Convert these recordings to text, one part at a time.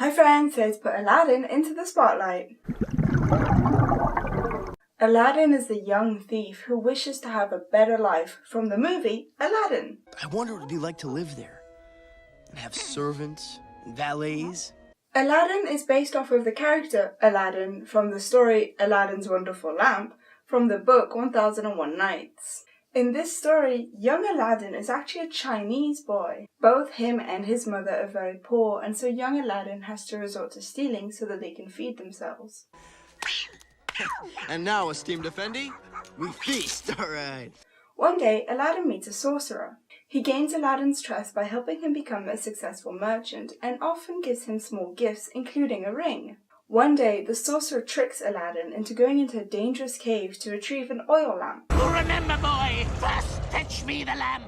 Hi friends, let's put Aladdin into the spotlight. Aladdin is the young thief who wishes to have a better life from the movie Aladdin. I wonder what it'd be like to live there and have servants and valets. Aladdin is based off of the character Aladdin from the story Aladdin's Wonderful Lamp from the book 1001 Nights. In this story, young Aladdin is actually a Chinese boy. Both him and his mother are very poor, and so young Aladdin has to resort to stealing so that they can feed themselves. And now, esteemed Effendi, we feast, all right. One day, Aladdin meets a sorcerer. He gains Aladdin's trust by helping him become a successful merchant and often gives him small gifts, including a ring. One day, the sorcerer tricks Aladdin into going into a dangerous cave to retrieve an oil lamp. Remember, boy, first fetch me the lamp,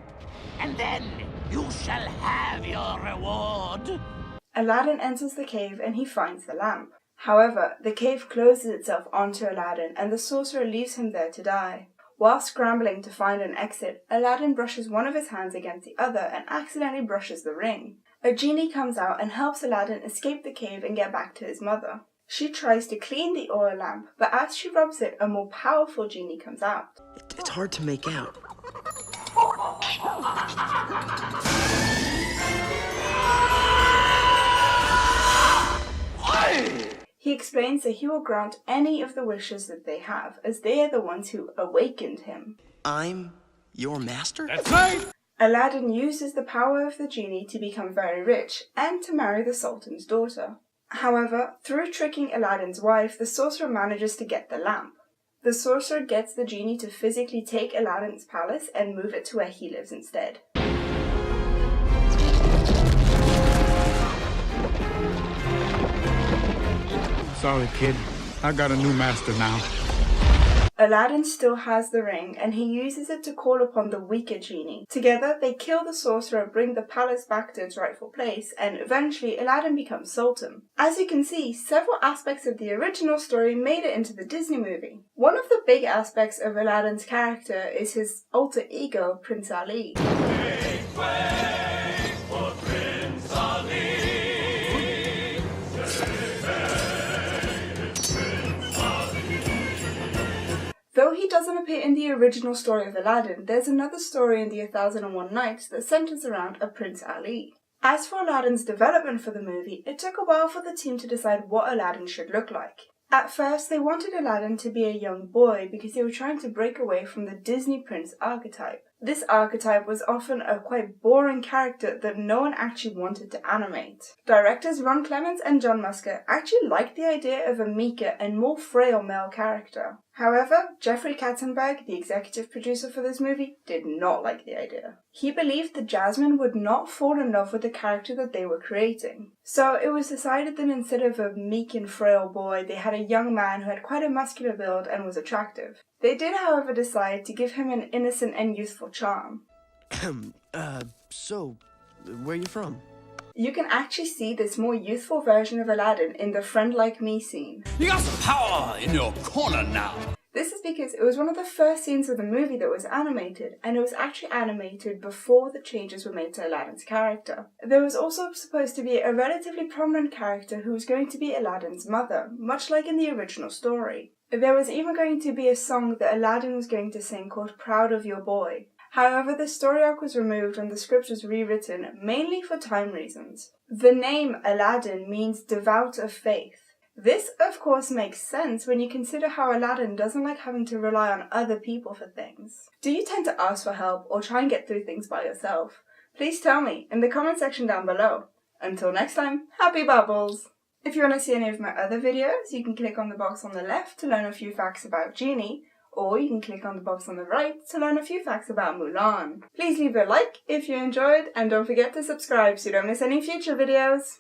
and then you shall have your reward. Aladdin enters the cave and he finds the lamp. However, the cave closes itself onto Aladdin and the sorcerer leaves him there to die. While scrambling to find an exit, Aladdin brushes one of his hands against the other and accidentally brushes the ring. A genie comes out and helps Aladdin escape the cave and get back to his mother. She tries to clean the oil lamp, but as she rubs it, a more powerful genie comes out. It's hard to make out. He explains that he will grant any of the wishes that they have, as they are the ones who awakened him. I'm your master? That's right! Aladdin uses the power of the genie to become very rich and to marry the Sultan's daughter. However, through tricking Aladdin's wife, the sorcerer manages to get the lamp. The sorcerer gets the genie to physically take Aladdin's palace and move it to where he lives instead. Sorry, kid. I got a new master now. Aladdin still has the ring, and he uses it to call upon the weaker genie. Together, they kill the sorcerer, bring the palace back to its rightful place, and eventually Aladdin becomes Sultan. As you can see, several aspects of the original story made it into the Disney movie. One of the big aspects of Aladdin's character is his alter ego, Prince Ali. Make way for Prince Ali. Though he doesn't appear in the original story of Aladdin, there's another story in the 1001 Nights that centers around a Prince Ali. As for Aladdin's development for the movie, it took a while for the team to decide what Aladdin should look like. At first, they wanted Aladdin to be a young boy because they were trying to break away from the Disney prince archetype. This archetype was often a quite boring character that no one actually wanted to animate. Directors Ron Clements and John Musker actually liked the idea of a meeker and more frail male character. However, Jeffrey Katzenberg, the executive producer for this movie, did not like the idea. He believed that Jasmine would not fall in love with the character that they were creating. So it was decided that instead of a meek and frail boy, they had a young man who had quite a muscular build and was attractive. They did, however, decide to give him an innocent and youthful charm. So, where are you from? You can actually see this more youthful version of Aladdin in the Friend Like Me scene. You got some power in your corner now. This is because it was one of the first scenes of the movie that was animated, and it was actually animated before the changes were made to Aladdin's character. There was also supposed to be a relatively prominent character who was going to be Aladdin's mother, much like in the original story. There was even going to be a song that Aladdin was going to sing called Proud of Your Boy. However, the story arc was removed and the script was rewritten, mainly for time reasons. The name Aladdin means devout of faith. This, of course, makes sense when you consider how Aladdin doesn't like having to rely on other people for things. Do you tend to ask for help or try and get through things by yourself? Please tell me in the comment section down below. Until next time, happy bubbles! If you want to see any of my other videos, you can click on the box on the left to learn a few facts about Genie, or you can click on the box on the right to learn a few facts about Mulan. Please leave a like if you enjoyed, and don't forget to subscribe so you don't miss any future videos.